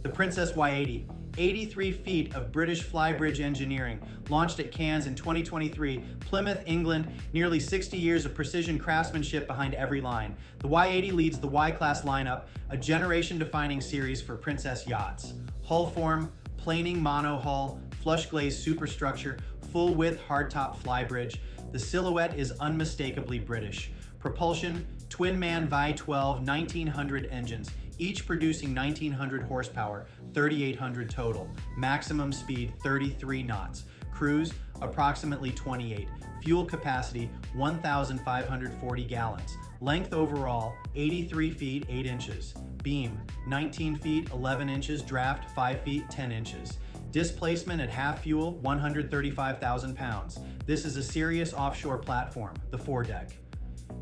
The Princess Y80, 83 feet of British flybridge engineering, launched at Cannes in 2023, Plymouth, England, nearly 60 years of precision craftsmanship behind every line. The Y80 leads the Y-Class lineup, a generation-defining series for Princess Yachts. Hull form, planing monohull, flush-glazed superstructure, full-width hardtop flybridge. The silhouette is unmistakably British. Propulsion, twin MAN V12-1900 engines, each producing 1900 horsepower, 3800 total. Maximum speed 33 knots. Cruise approximately 28. Fuel capacity 1,540 gallons. Length overall 83 feet 8 inches. Beam 19 feet 11 inches. Draft 5 feet 10 inches. Displacement at half fuel 135,000 pounds. This is a serious offshore platform, the foredeck.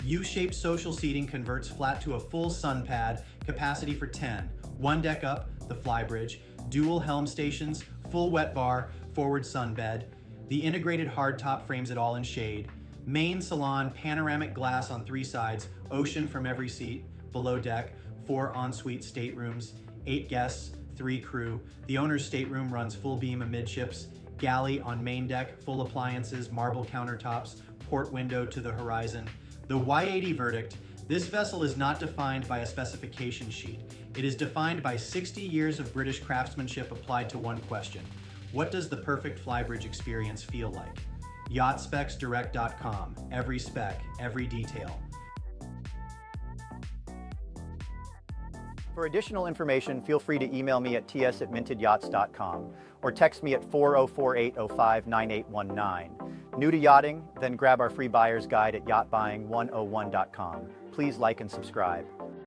U-shaped social seating converts flat to a full sun pad, capacity for 10. One deck up, the flybridge, dual helm stations, full wet bar, forward sunbed. The integrated hardtop frames it all in shade. Main salon, panoramic glass on 3 sides, ocean from every seat. Below deck, 4 ensuite staterooms, 8 guests, 3 crew. The owner's stateroom runs full beam amidships. Galley on main deck, full appliances, marble countertops, port window to the horizon. The Y80 verdict: this vessel is not defined by a specification sheet. It is defined by 60 years of British craftsmanship applied to one question: what does the perfect flybridge experience feel like? YachtSpecsDirect.com. Every spec, every detail. For additional information, feel free to email me at ts@mintedyachts.com or text me at 404-805-9819. New to yachting? Then grab our free buyer's guide at yachtbuying101.com. Please like and subscribe.